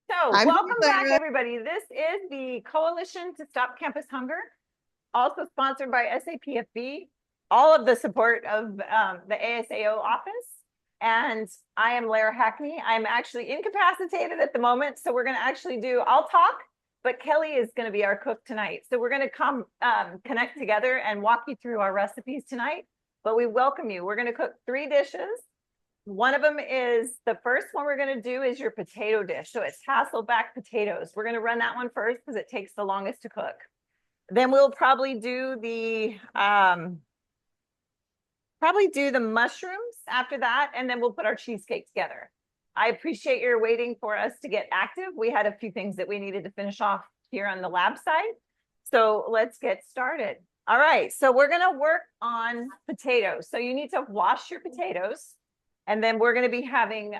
So I'm welcome back, Lara. everybody. This is the Coalition to Stop Campus Hunger, also sponsored by SAPFB, all of the support of the ASAO office. And I am Lara Hackney. I'm actually incapacitated at the moment, so we're going to actually I'll talk, but Kelly is going to be our cook tonight. So we're going to come connect together and walk you through our recipes tonight. But we welcome you. We're going to cook 3 dishes. One of them is, the first one we're going to do is your potato dish. So it's Hasselback potatoes. We're going to run that one first because it takes the longest to cook. Then we'll probably do the mushrooms after that, and then we'll put our cheesecake together. I appreciate your waiting for us to get active. We had a few things that we needed to finish off here on the lab side. So let's get started. All right, so we're going to work on potatoes. So you need to wash your potatoes. And then we're going to be having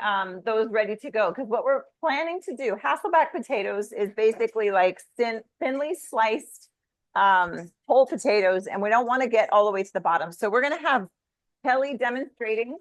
those ready to go. Because what we're planning to do, Hasselback potatoes is basically like thinly sliced whole potatoes. And we don't want to get all the way to the bottom. So we're going to have Kelly demonstrating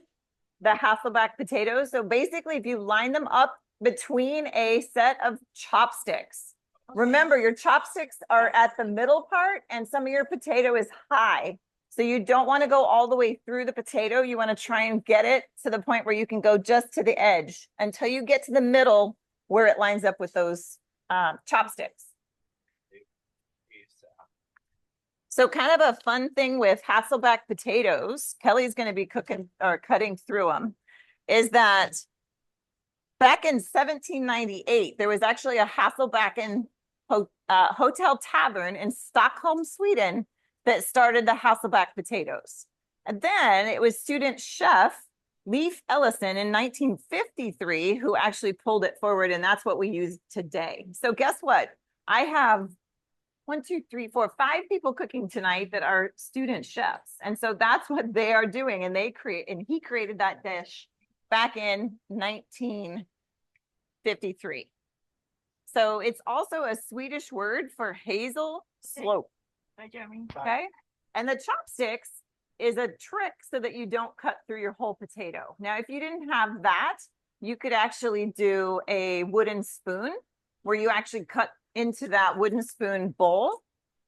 the Hasselback potatoes. So basically, if you line them up between a set of chopsticks, remember your chopsticks are at the middle part and some of your potato is high. So you don't want to go all the way through the potato. You want to try and get it to the point where you can go just to the edge until you get to the middle where it lines up with those chopsticks. So kind of a fun thing with Hasselback potatoes, Kelly's going to be cooking or cutting through them, is that back in 1798, there was actually a Hasselbacken hotel tavern in Stockholm, Sweden, that started the Hasselback potatoes. And then it was student chef Leif Ellison in 1953 who actually pulled it forward, and that's what we use today. So guess what? I have 5 people cooking tonight that are student chefs. And so that's what they are doing. And he created that dish back in 1953. So it's also a Swedish word for hazel slope. Okay. And the chopsticks is a trick so that you don't cut through your whole potato. Now, if you didn't have that, you could actually do a wooden spoon where you actually cut into that wooden spoon bowl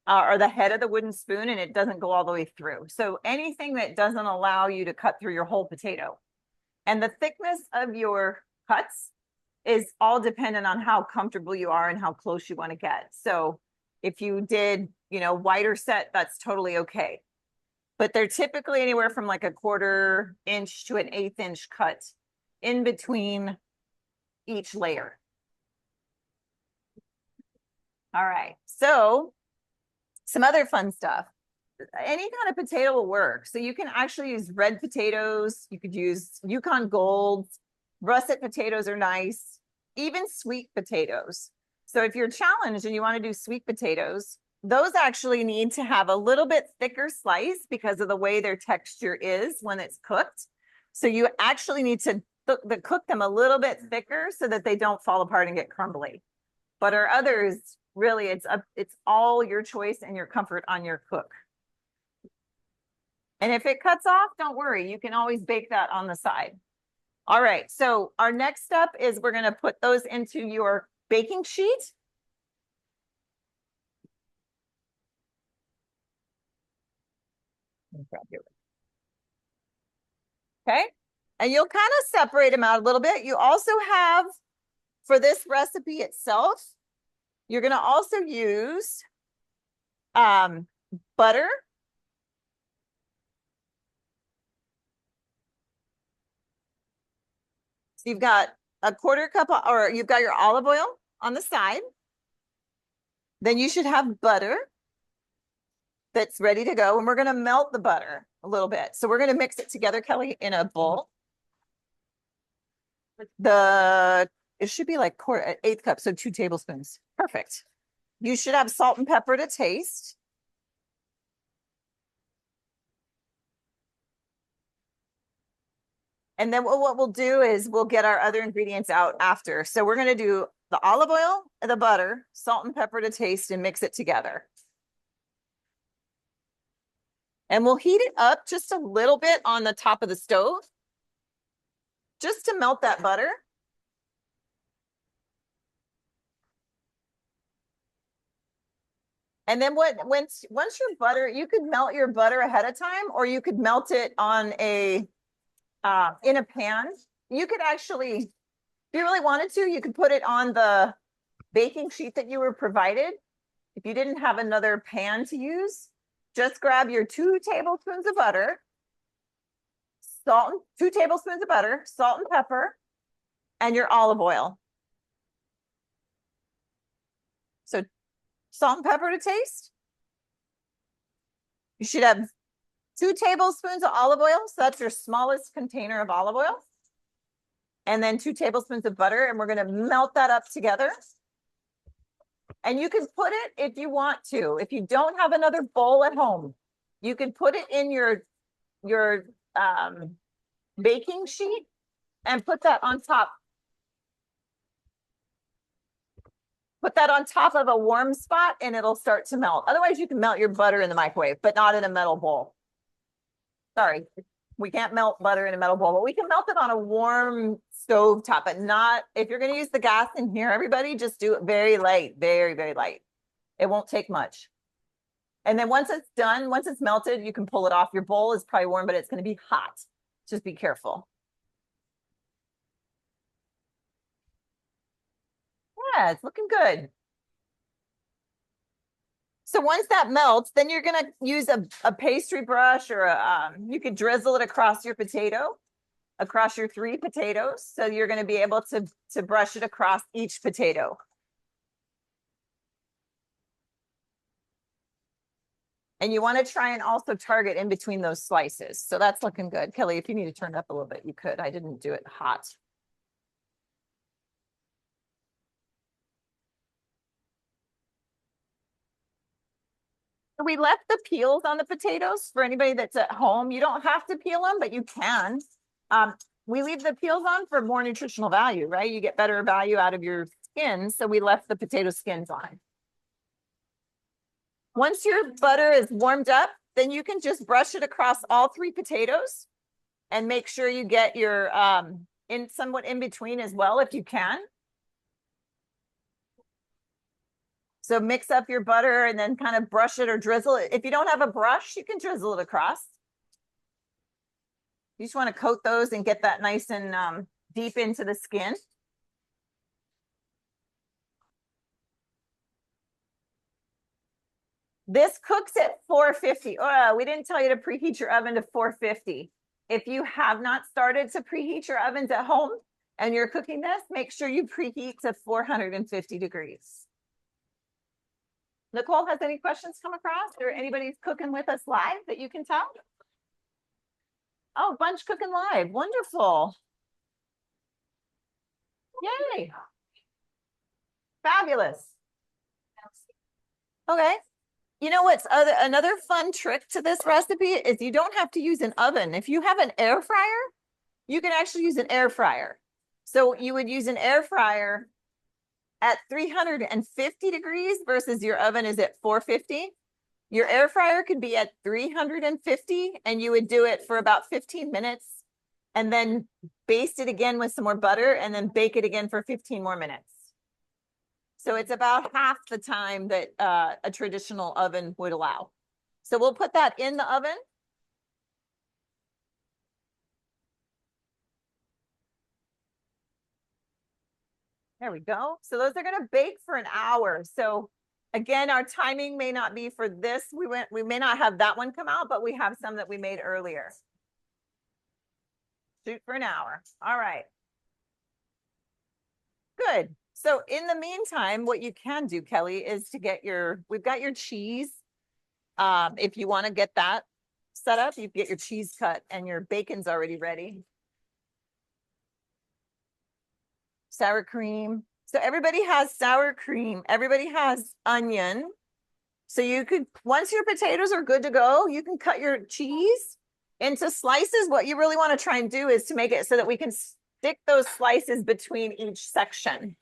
or the head of the wooden spoon, and it doesn't go all the way through. So anything that doesn't allow you to cut through your whole potato. And the thickness of your cuts is all dependent on how comfortable you are and how close you want to get. So if you did, wider set, that's totally okay. But they're typically anywhere from like a 1/4 inch to an 1/8 inch cut in between each layer. All right. So some other fun stuff. Any kind of potato will work. So you can actually use red potatoes. You could use Yukon Golds. Russet potatoes are nice. Even sweet potatoes. So if you're challenged and you want to do sweet potatoes, those actually need to have a little bit thicker slice because of the way their texture is when it's cooked. So you actually need to cook them a little bit thicker so that they don't fall apart and get crumbly. But our others, really, it's all your choice and your comfort on your cook. And if it cuts off, don't worry. You can always bake that on the side. All right. So our next step is we're going to put those into your baking sheet. Okay. And you'll kind of separate them out a little bit. You also have, for this recipe itself, you're going to also use butter. So you've got a 1/4 cup, or you've got your olive oil on the side. Then you should have butter that's ready to go. And we're going to melt the butter a little bit. So we're going to mix it together, Kelly, in a bowl. It should be like 1/8 cup, so 2 tablespoons. Perfect. You should have salt and pepper to taste. And then what we'll do is we'll get our other ingredients out after. So we're going to do the olive oil, the butter, salt and pepper to taste, and mix it together. And we'll heat it up just a little bit on the top of the stove, just to melt that butter. And then once your butter, you could melt your butter ahead of time, or you could melt it on in a pan. You could actually, if you really wanted to, you could put it on the baking sheet that you were provided. If you didn't have another pan to use, just grab your 2 tablespoons of butter, 2 tablespoons of butter, salt and pepper, and your olive oil. So salt and pepper to taste. You should have 2 tablespoons of olive oil. So that's your smallest container of olive oil. And then 2 tablespoons of butter. And we're going to melt that up together. And you can put it if you want to. If you don't have another bowl at home, you can put it in your baking sheet and put that on top. Put that on top of a warm spot and it'll start to melt. Otherwise, you can melt your butter in the microwave, but not in a metal bowl. Sorry, we can't melt butter in a metal bowl, but we can melt it on a warm stove top, but not, if you're going to use the gas in here, everybody, just do it very light, very, very light. It won't take much. And then once it's done, once it's melted, you can pull it off. Your bowl is probably warm, but it's going to be hot. Just be careful. Yeah, it's looking good. So once that melts, then you're going to use a pastry brush, or you could drizzle it across your potato, across your 3 potatoes. So you're going to be able to brush it across each potato. And you want to try and also target in between those slices. So that's looking good. Kelly, if you need to turn it up a little bit, you could. I didn't do it hot. We left the peels on the potatoes for anybody that's at home. You don't have to peel them, but you can. We leave the peels on for more nutritional value, right? You get better value out of your skin. So we left the potato skins on. Once your butter is warmed up, then you can just brush it across all 3 potatoes and make sure you get your somewhat in between as well, if you can. So mix up your butter and then kind of brush it or drizzle it. If you don't have a brush, you can drizzle it across. You just want to coat those and get that nice and deep into the skin. This cooks at 450. Oh, we didn't tell you to preheat your oven to 450. If you have not started to preheat your ovens at home and you're cooking this, make sure you preheat to 450 degrees. Nicole, has any questions come across, or anybody's cooking with us live that you can tell? Oh, bunch cooking live. Wonderful. Yay. Fabulous. Okay. You know what's another fun trick to this recipe is you don't have to use an oven. If you have an air fryer, you can actually use an air fryer. So you would use an air fryer at 350 degrees versus your oven is at 450. Your air fryer could be at 350 and you would do it for about 15 minutes and then baste it again with some more butter and then bake it again for 15 more minutes. So it's about half the time that a traditional oven would allow. So we'll put that in the oven. There we go. So those are going to bake for an hour. So again, our timing may not be for this. We may not have that one come out, but we have some that we made earlier. Shoot for an hour. All right. Good. So in the meantime, what you can do, Kelly, is to get we've got your cheese. If you want to get that set up, you get your cheese cut and your bacon's already ready. Sour cream. So everybody has sour cream. Everybody has onion. So you could, once your potatoes are good to go, you can cut your cheese into slices. What you really want to try and do is to make it so that we can stick those slices between each section.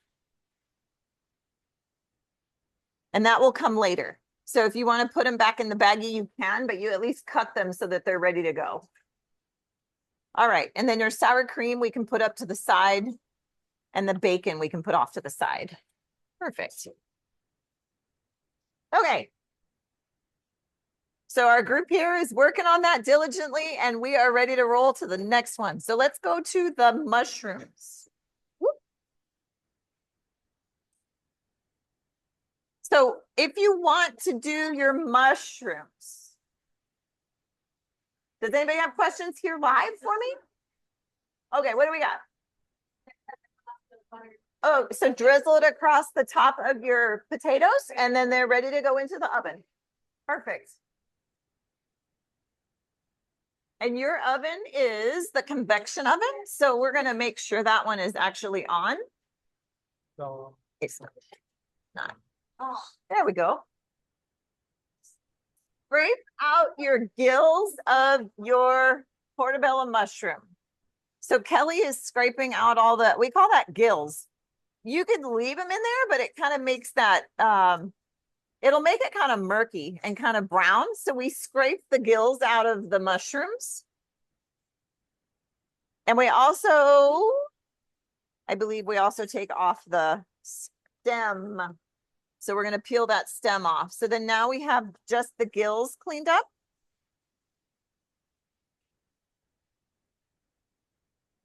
And that will come later. So if you want to put them back in the baggie, you can, but you at least cut them so that they're ready to go. All right. And then your sour cream we can put up to the side. And the bacon we can put off to the side. Perfect. Okay. So our group here is working on that diligently, and we are ready to roll to the next one. So let's go to the mushrooms. Whoop. So if you want to do your mushrooms, does anybody have questions here live for me? Okay, what do we got? Oh, so drizzle it across the top of your potatoes, and then they're ready to go into the oven. Perfect. And your oven is the convection oven. So we're going to make sure that one is actually on. So It's not. Oh, there we go. Scrape out your gills of your portobello mushroom. So Kelly is scraping out all the, we call that gills. You could leave them in there, but it kind of makes that, it'll make it kind of murky and kind of brown. So we scrape the gills out of the mushrooms. And we also, I believe we also take off the stem. So we're going to peel that stem off. So then now we have just the gills cleaned up.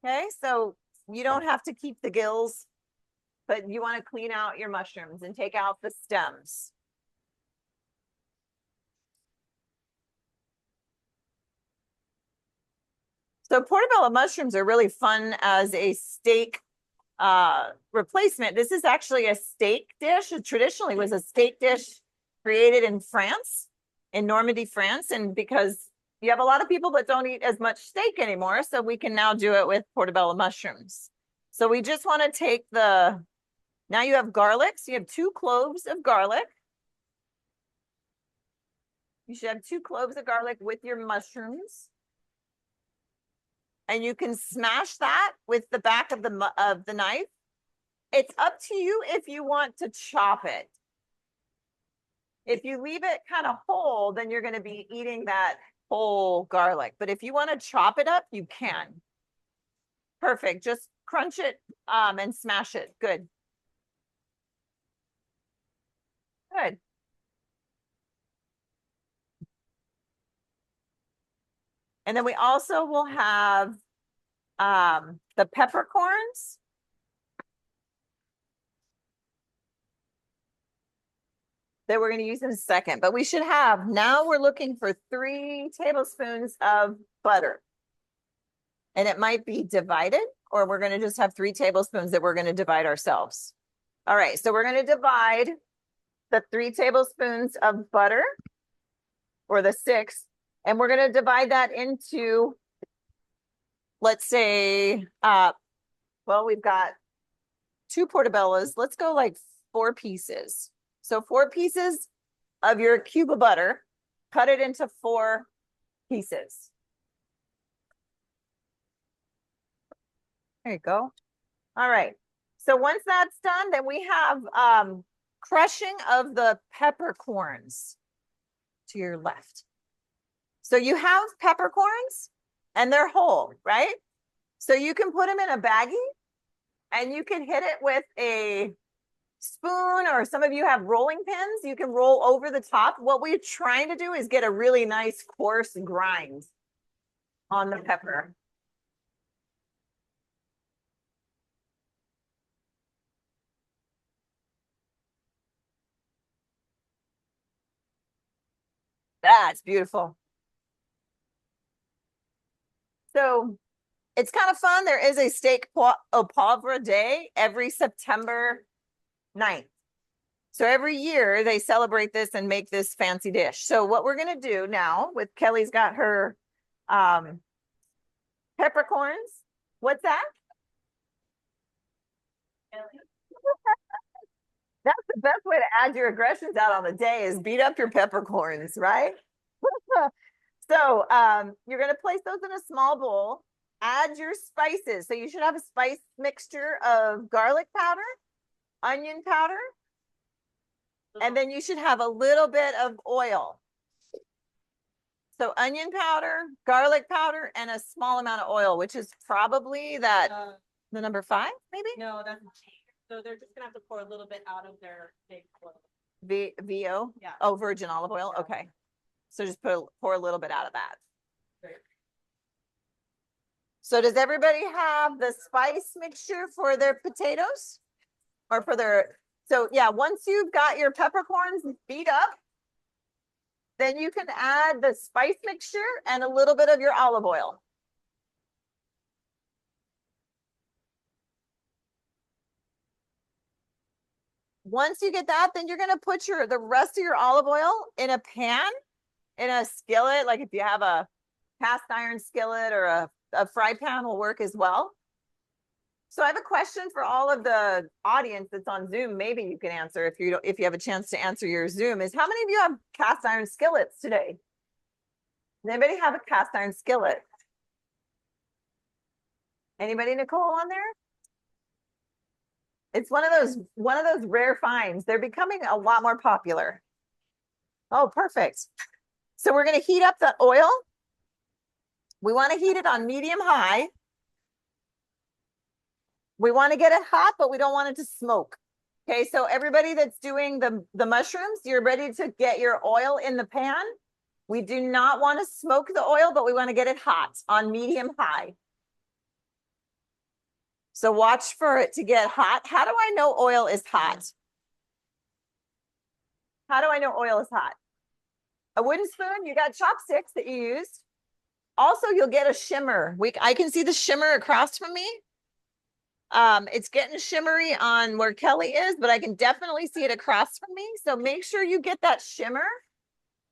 Okay, so you don't have to keep the gills, but you want to clean out your mushrooms and take out the stems. So portobello mushrooms are really fun as a steak replacement. This is actually a steak dish. It traditionally was a steak dish created in France, in Normandy, France. And because you have a lot of people that don't eat as much steak anymore, so we can now do it with portobello mushrooms. So we just want to take the, now you have garlic. So you have 2 cloves of garlic. You should have 2 cloves of garlic with your mushrooms. And you can smash that with the back of the knife. It's up to you if you want to chop it. If you leave it kind of whole, then you're going to be eating that whole garlic. But if you want to chop it up, you can. Perfect. Just crunch it and smash it. Good. Good. And then we also will have the peppercorns. That we're going to use in a second, but we should have, now we're looking for 3 tablespoons of butter. And it might be divided, or we're going to just have 3 tablespoons that we're going to divide ourselves. All right, so we're going to divide the 3 tablespoons of butter, or the 6, and we're going to divide that into, let's say, well, we've got 2 portobellos. Let's go like 4 pieces. So 4 pieces of your cube of butter, cut it into 4 pieces. There you go. All right. So once that's done, then we have crushing of the peppercorns to your left. So you have peppercorns and they're whole, right? So you can put them in a baggie and you can hit it with a spoon, or some of you have rolling pins. You can roll over the top. What we're trying to do is get a really nice coarse grind on the pepper. That's beautiful. So it's kind of fun. There is a steak au poivre day every September 9th. So every year they celebrate this and make this fancy dish. So what we're going to do now, with Kelly's got her peppercorns. What's that? That's the best way to add your aggressions out on the day, is beat up your peppercorns, right? So you're going to place those in a small bowl. Add your spices. So you should have a spice mixture of garlic powder, onion powder, and then you should have a little bit of oil. So onion powder, garlic powder, and a small amount of oil, which is probably that the number 5, maybe? No, that's so they're just gonna have to pour a little bit out of their big oil. VO? Yeah. Oh, virgin olive oil. Yeah. Okay. So just pour a little bit out of that. So does everybody have the spice mixture for their potatoes? Or for their, so yeah, once you've got your peppercorns beat up, then you can add the spice mixture and a little bit of your olive oil. Once you get that, then you're going to put the rest of your olive oil in a pan, in a skillet. Like if you have a cast iron skillet or a fry pan will work as well. So I have a question for all of the audience that's on Zoom. Maybe you can answer if you have a chance to answer your Zoom. Is how many of you have cast iron skillets today? Does anybody have a cast iron skillet? Anybody, Nicole, on there? It's one of those rare finds. They're becoming a lot more popular. Oh, perfect. So we're going to heat up the oil. We want to heat it on medium high. We want to get it hot, but we don't want it to smoke. Okay, so everybody that's doing the mushrooms, you're ready to get your oil in the pan. We do not want to smoke the oil, but we want to get it hot on medium high. So watch for it to get hot. How do I know oil is hot? How do I know oil is hot? A wooden spoon, you got chopsticks that you used. Also, you'll get a shimmer. I can see the shimmer across from me. It's getting shimmery on where Kelly is, but I can definitely see it across from me. So make sure you get that shimmer.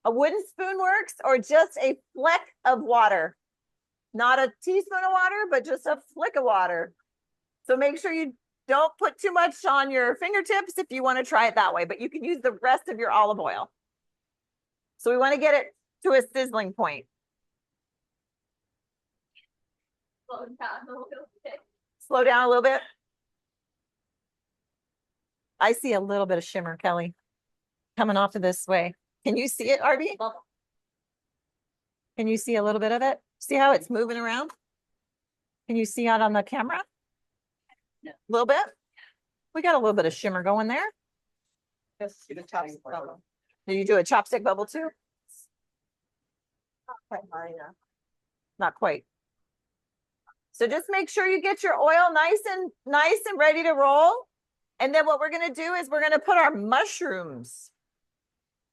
A wooden spoon works, or just a fleck of water. Not a teaspoon of water, but just a flick of water. So make sure you don't put too much on your fingertips if you want to try it that way, but you can use the rest of your olive oil. So we want to get it to a sizzling point. Slow down a little bit. I see a little bit of shimmer, Kelly, coming off of this way. Can you see it, Arby? Can you see a little bit of it? See how it's moving around? Can you see it on the camera? A little bit? We got a little bit of shimmer going there. Just do the chopstick bubble. Did you do a chopstick bubble too? Not quite. So just make sure you get your oil nice and ready to roll. And then what we're going to do is we're going to put our mushrooms.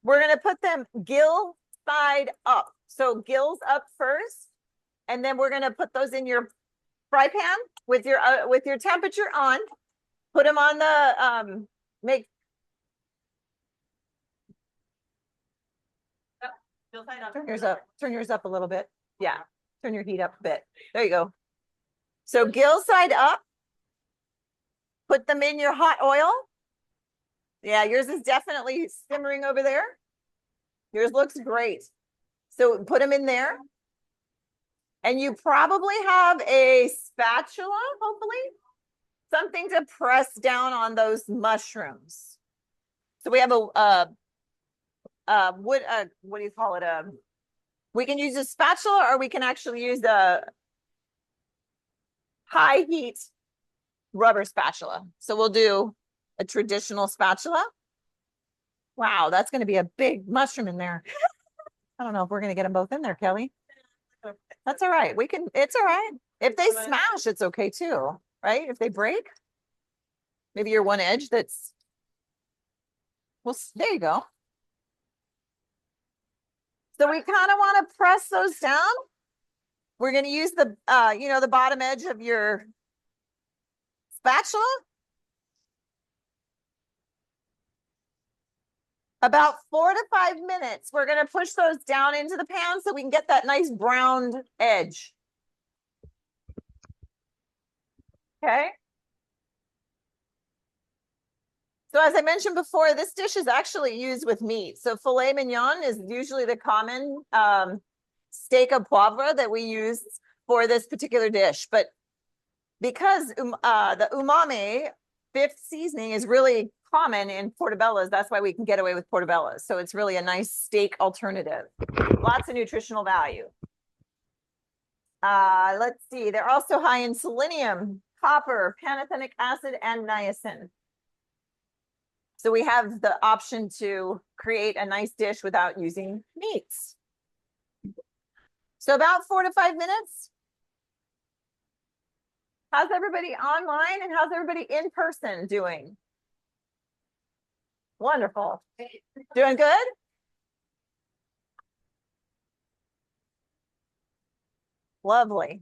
We're going to put them gill side up. So gills up first. And then we're going to put those in your fry pan with your temperature on. Put them on the turn yours up a little bit. Yeah, turn your heat up a bit. There you go. So gill side up. Put them in your hot oil. Yeah, yours is definitely simmering over there. Yours looks great. So put them in there. And you probably have a spatula, hopefully, something to press down on those mushrooms. So we have what do you call it? We can use a spatula, or we can actually use a high heat rubber spatula. So we'll do a traditional spatula. Wow, that's going to be a big mushroom in there. I don't know if we're going to get them both in there, Kelly. That's all right. It's all right. If they smash, it's okay too, right? If they break, maybe your one edge there you go. So we kind of want to press those down. We're going to use the bottom edge of your spatula. About 4 to 5 minutes, we're going to push those down into the pan so we can get that nice browned edge. Okay. So as I mentioned before, this dish is actually used with meat. So filet mignon is usually the common steak au poivre that we use for this particular dish. But because the umami fifth seasoning is really common in portobellos, that's why we can get away with portobellos. So it's really a nice steak alternative. Lots of nutritional value. Let's see. They're also high in selenium, copper, pantothenic acid, and niacin. So we have the option to create a nice dish without using meats. So about 4 to 5 minutes. How's everybody online and how's everybody in person doing? Wonderful. Doing good? Lovely.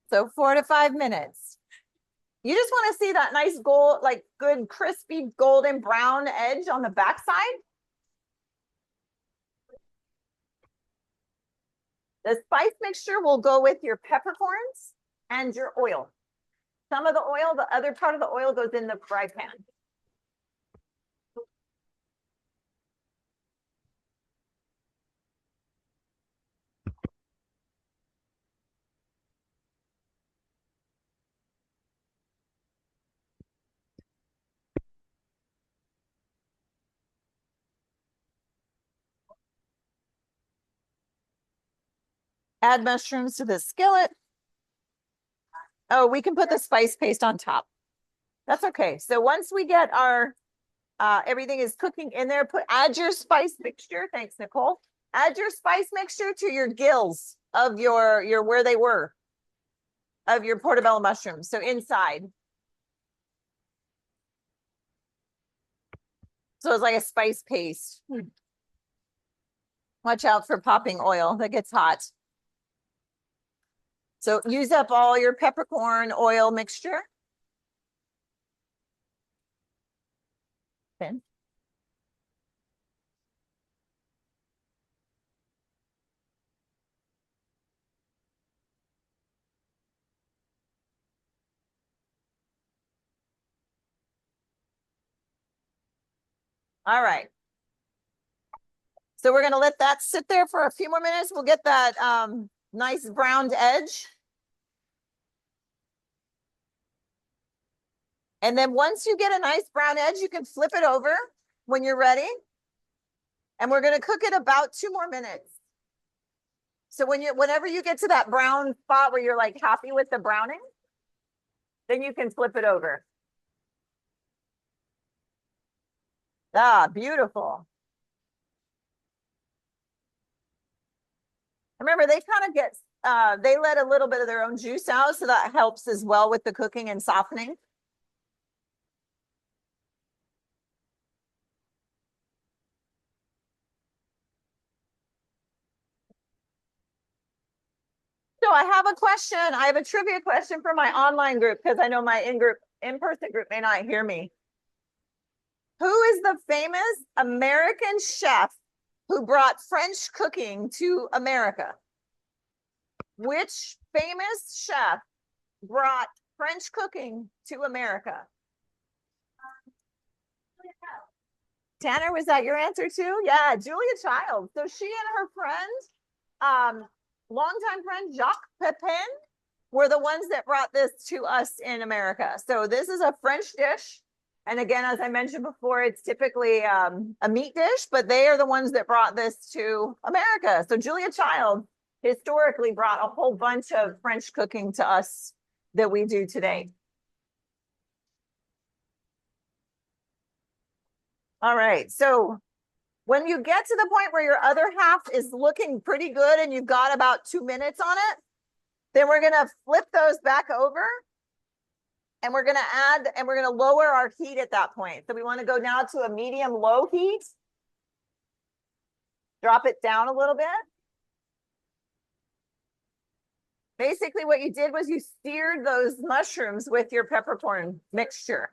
So 4 to 5 minutes. You just want to see that nice gold, like good crispy golden brown edge on the backside. The spice mixture will go with your peppercorns and your oil. Some of the oil, the other part of the oil goes in the fry pan. Add mushrooms to the skillet. Oh, we can put the spice paste on top. That's okay. So once we get our, everything is cooking in there, add your spice mixture. Thanks, Nicole. Add your spice mixture to your gills of your where they were, of your portobello mushrooms. So inside. So it's like a spice paste. Watch out for popping oil that gets hot. So use up all your peppercorn oil mixture. Then. All right. So we're going to let that sit there for a few more minutes. We'll get that nice browned edge. And then once you get a nice brown edge, you can flip it over when you're ready. And we're going to cook it about 2 more minutes. So whenever you get to that brown spot where you're like happy with the browning, then you can flip it over. Ah, beautiful. Remember, they kind of get, they let a little bit of their own juice out, so that helps as well with the cooking and softening. So I have a question. I have a trivia question for my online group because I know my in-person group may not hear me. Who is the famous American chef who brought French cooking to America? Which famous chef brought French cooking to America? Tanner, was that your answer too? Yeah, Julia Childs. So she and her friend, longtime friend Jacques Pepin, were the ones that brought this to us in America. So this is a French dish. And again, as I mentioned before, it's typically a meat dish, but they are the ones that brought this to America. So Julia Child historically brought a whole bunch of French cooking to us that we do today. All right, so when you get to the point where your other half is looking pretty good and you've got about 2 minutes on it, then we're gonna flip those back over and we're gonna lower our heat at that point. So we wanna go now to a medium low heat. Drop it down a little bit. Basically what you did was you seared those mushrooms with your peppercorn mixture.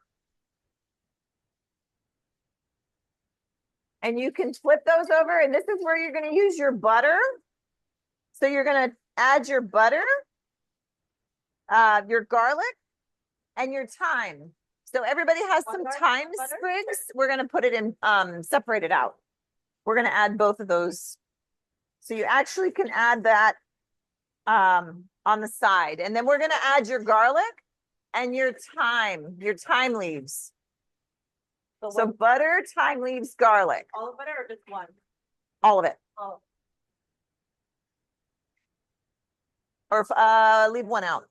And you can flip those over, and this is where you're going to use your butter. So you're going to add your butter, your garlic, and your thyme. So everybody has some thyme sprigs. We're going to put it in, separate it out. We're going to add both of those. So you actually can add that on the side. And then we're going to add your garlic and your thyme leaves. So butter, thyme leaves, garlic. All of it or just one? All of it. Oh. Or leave one out.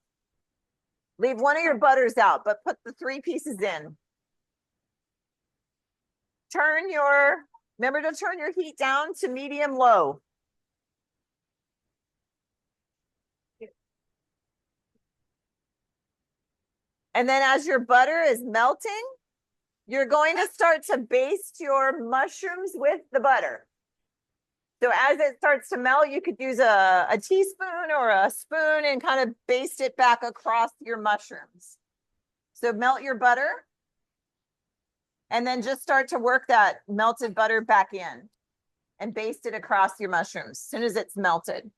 Leave one of your butters out, but put the 3 pieces in. remember to turn your heat down to medium low. And then as your butter is melting, you're going to start to baste your mushrooms with the butter. So as it starts to melt, you could use a teaspoon or a spoon and kind of baste it back across your mushrooms. So melt your butter and then just start to work that melted butter back in and baste it across your mushrooms as soon as it's melted.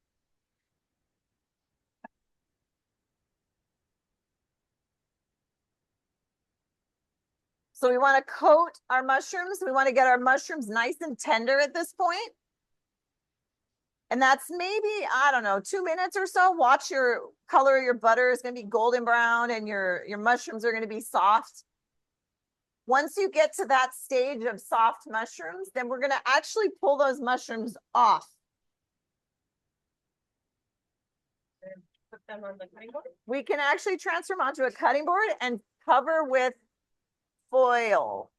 So we want to coat our mushrooms. We want to get our mushrooms nice and tender at this point. And that's maybe, I don't know, 2 minutes or so. Watch your color of your butter is going to be golden brown and your mushrooms are going to be soft. Once you get to that stage of soft mushrooms, then we're going to actually pull those mushrooms off. Put them on the cutting board. We can actually transfer them onto a cutting board and cover with foil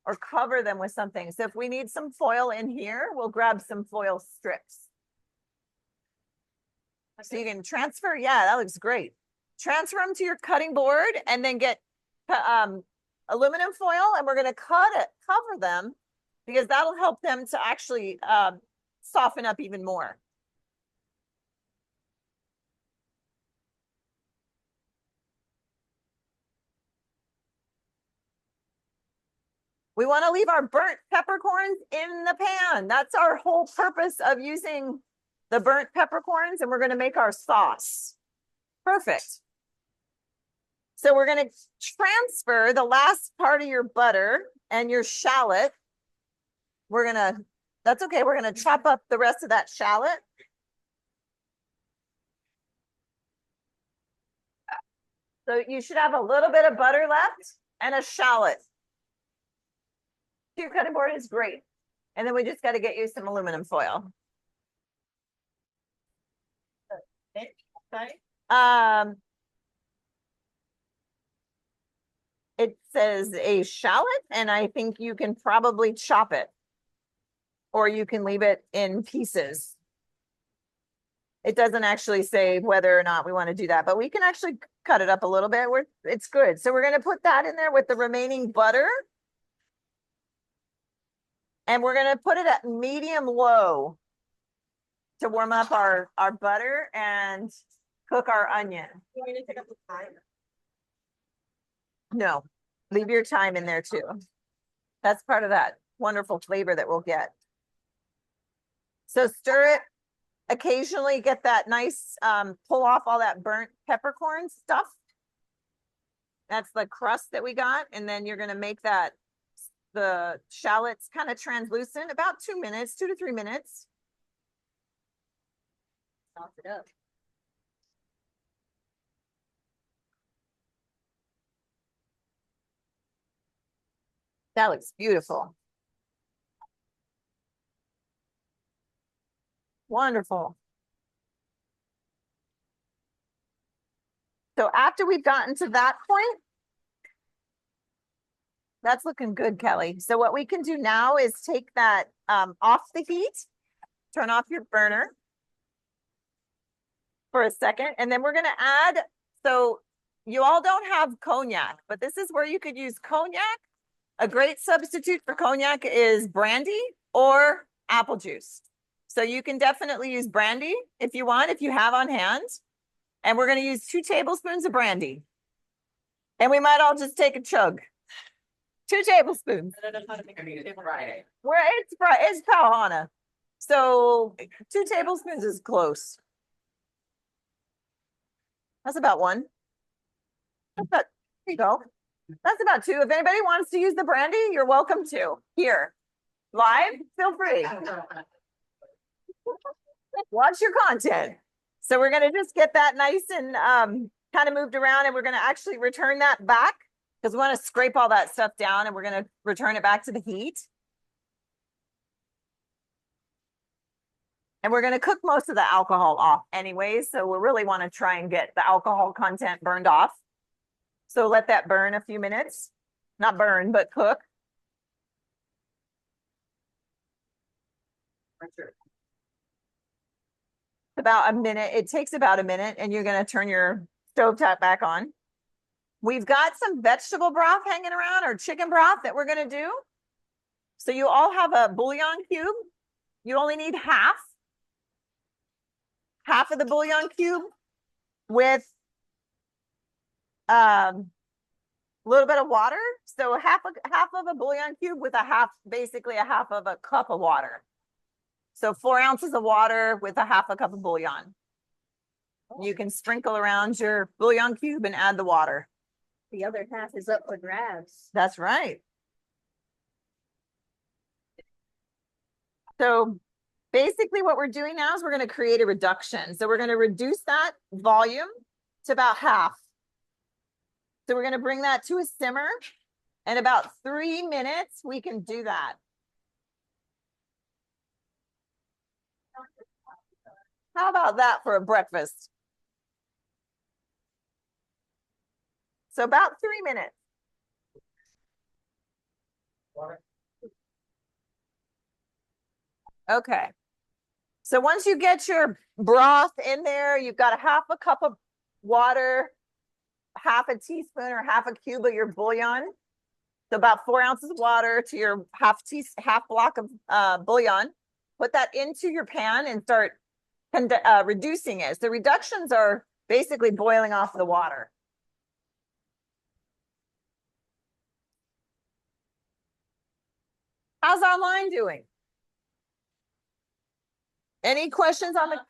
or cover them with something. So if we need some foil in here, we'll grab some foil strips. So you can transfer, yeah, that looks great. Transfer them to your cutting board and then get aluminum foil, and we're going to cover them because that'll help them to actually soften up even more. We want to leave our burnt peppercorns in the pan. That's our whole purpose of using the burnt peppercorns, and we're going to make our sauce. Perfect. So we're going to transfer the last part of your butter and your shallot. That's okay. We're going to chop up the rest of that shallot. So you should have a little bit of butter left and a shallot. Your cutting board is great. And then we just got to get you some aluminum foil. It says a shallot, and I think you can probably chop it, or you can leave it in pieces. It doesn't actually say whether or not we want to do that, but we can actually cut it up a little bit. It's good. So we're going to put that in there with the remaining butter. And we're going to put it at medium low to warm up our butter and cook our onion. You want me to take up the time? No, leave your thyme in there too. That's part of that wonderful flavor that we'll get. So stir it occasionally, get that nice, pull off all that burnt peppercorn stuff. That's the crust that we got. And then you're going to make that the shallots kind of translucent, about 2 minutes, 2 to 3 minutes. Sauce it up. That looks beautiful. Wonderful. So after we've gotten to that point, that's looking good, Kelly. So what we can do now is take that off the heat, turn off your burner for a second, and then we're going to add, so you all don't have cognac, but this is where you could use cognac. A great substitute for cognac is brandy or apple juice. So you can definitely use brandy if you want, if you have on hand. And we're going to use 2 tablespoons of brandy. And we might all just take a chug. 2 tablespoons. I don't know how to make it Friday. Where it's Pauhana. So 2 tablespoons is close. That's about 1. That's about, there you go. That's about 2. If anybody wants to use the brandy, you're welcome to. Here, live, feel free. Watch your content. So we're going to just get that nice and kind of moved around, and we're going to actually return that back because we want to scrape all that stuff down, and we're going to return it back to the heat. And we're going to cook most of the alcohol off anyway, so we really want to try and get the alcohol content burned off. So let that burn a few minutes. Not burn, but cook. About a minute. It takes about a minute, and you're going to turn your stovetop back on. We've got some vegetable broth hanging around, or chicken broth that we're going to do. So you all have a bouillon cube. You only need half of the bouillon cube with a little bit of water. So half of a bouillon cube with basically a half of a cup of water. So 4 ounces of water with a half a cup of bouillon. You can sprinkle around your bouillon cube and add the water. The other half is up for grabs. That's right. So basically what we're doing now is we're going to create a reduction. So we're going to reduce that volume to about half. So we're going to bring that to a simmer. In about 3 minutes, we can do that. How about that for a breakfast? So about 3 minutes. Okay. So once you get your broth in there, you've got a half a cup of water, half a teaspoon or half a cube of your bouillon. So about 4 ounces of water to your half block of bouillon. Put that into your pan and start reducing it. The reductions are basically boiling off the water. How's our line doing? Any questions on the?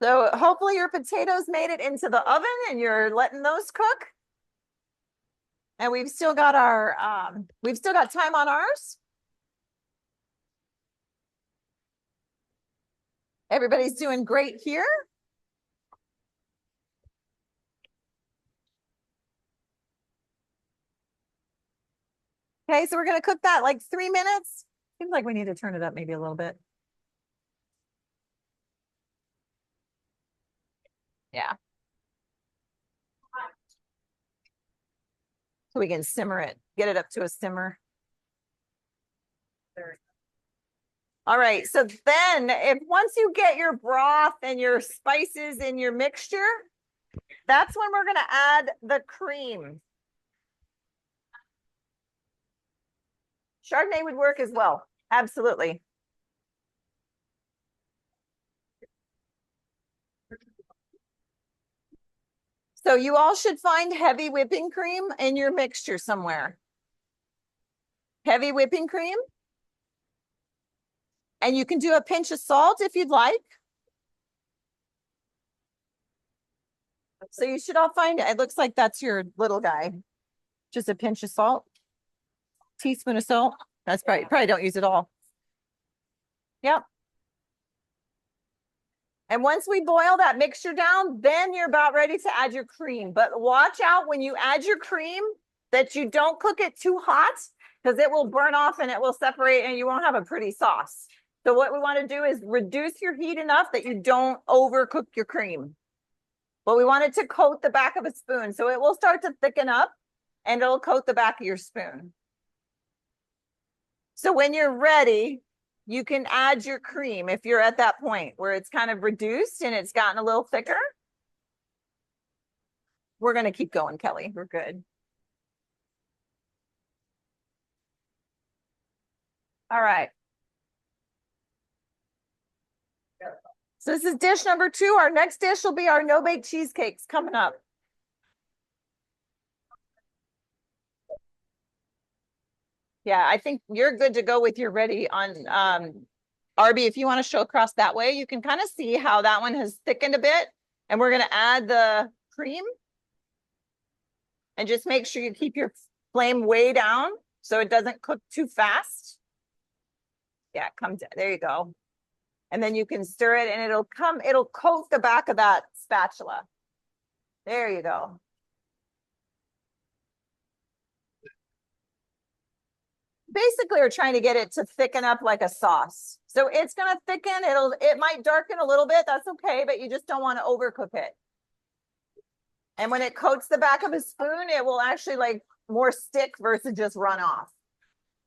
So hopefully your potatoes made it into the oven and you're letting those cook. And we've still got time on ours. Everybody's doing great here. Okay, so we're going to cook that like 3 minutes. Seems like we need to turn it up maybe a little bit. Yeah. So we can simmer it, get it up to a simmer. All right, so then once you get your broth and your spices in your mixture, that's when we're going to add the cream. Chardonnay would work as well. Absolutely. So you all should find heavy whipping cream in your mixture somewhere. Heavy whipping cream. And you can do a pinch of salt if you'd like. So you should all find it. It looks like that's your little guy. Just a pinch of salt. Teaspoon of salt. That's probably don't use it all. Yep. And once we boil that mixture down, then you're about ready to add your cream. But watch out when you add your cream that you don't cook it too hot, because it will burn off and it will separate and you won't have a pretty sauce. So what we want to do is reduce your heat enough that you don't overcook your cream. But we want it to coat the back of a spoon. So it will start to thicken up and it'll coat the back of your spoon. So when you're ready, you can add your cream if you're at that point where it's kind of reduced and it's gotten a little thicker. We're going to keep going, Kelly. We're good. All right. So this is dish number 2. Our next dish will be our no-bake cheesecakes coming up. Yeah, I think you're good to go with your ready on Arby. If you want to show across that way, you can kind of see how that one has thickened a bit. And we're going to add the cream. And just make sure you keep your flame way down so it doesn't cook too fast. Yeah, come down. There you go. And then you can stir it and it'll coat the back of that spatula. There you go. Basically, we're trying to get it to thicken up like a sauce. So it's going to thicken. It might darken a little bit. That's okay, but you just don't want to overcook it. And when it coats the back of a spoon, it will actually like more stick versus just run off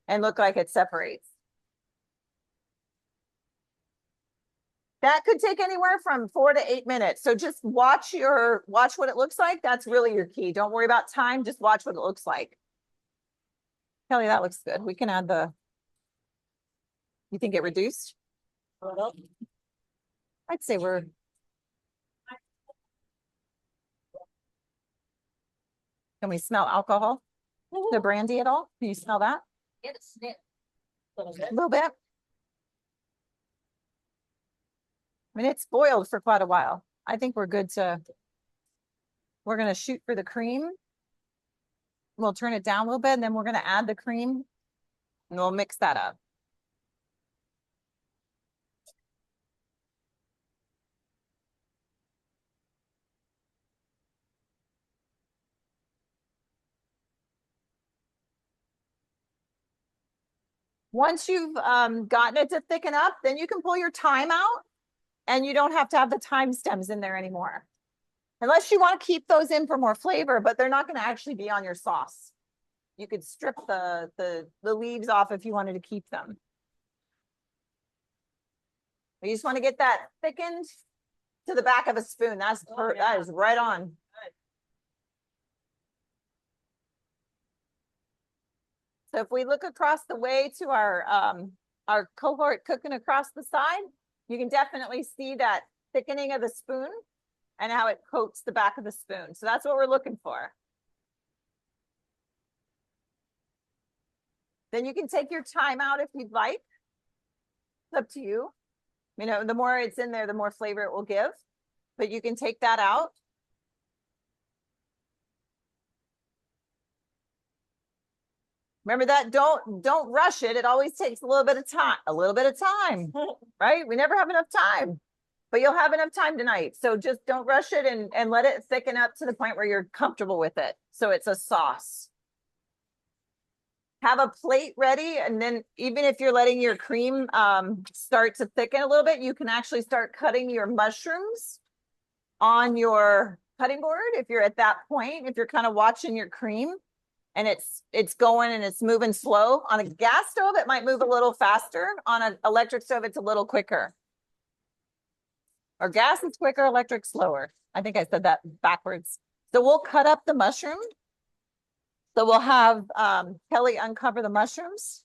and look like it separates. That could take anywhere from 4 to 8 minutes. So just watch what it looks like. That's really your key. Don't worry about time. Just watch what it looks like. Kelly, that looks good. We can add you think it reduced? I'd say can we smell alcohol? The brandy at all? Can you smell that? Get a sniff. A little bit. I mean, it's boiled for quite a while. I think we're good we're going to shoot for the cream. We'll turn it down a little bit, and then we're going to add the cream and we'll mix that up. Once you've gotten it to thicken up, then you can pull your thyme out and you don't have to have the thyme stems in there anymore. Unless you want to keep those in for more flavor, but they're not going to actually be on your sauce. You could strip the leaves off if you wanted to keep them. You just want to get that thickened to the back of a spoon. That is right on. So if we look across the way to our cohort cooking across the side, you can definitely see that thickening of the spoon and how it coats the back of the spoon. So that's what we're looking for. Then you can take your thyme out if you'd like. It's up to you. You know, the more it's in there, the more flavor it will give. But you can take that out. Remember that, don't rush it. It always takes a little bit of time, right? We never have enough time, but you'll have enough time tonight. So just don't rush it and let it thicken up to the point where you're comfortable with it. So it's a sauce. Have a plate ready. And then even if you're letting your cream start to thicken a little bit, you can actually start cutting your mushrooms on your cutting board. If you're at that point, if you're kind of watching your cream, and it's going and it's moving slow. On a gas stove, it might move a little faster. On an electric stove, it's a little quicker. Or gas is quicker, electric slower. I think I said that backwards. So we'll cut up the mushroom. So we'll have Kelly uncover the mushrooms.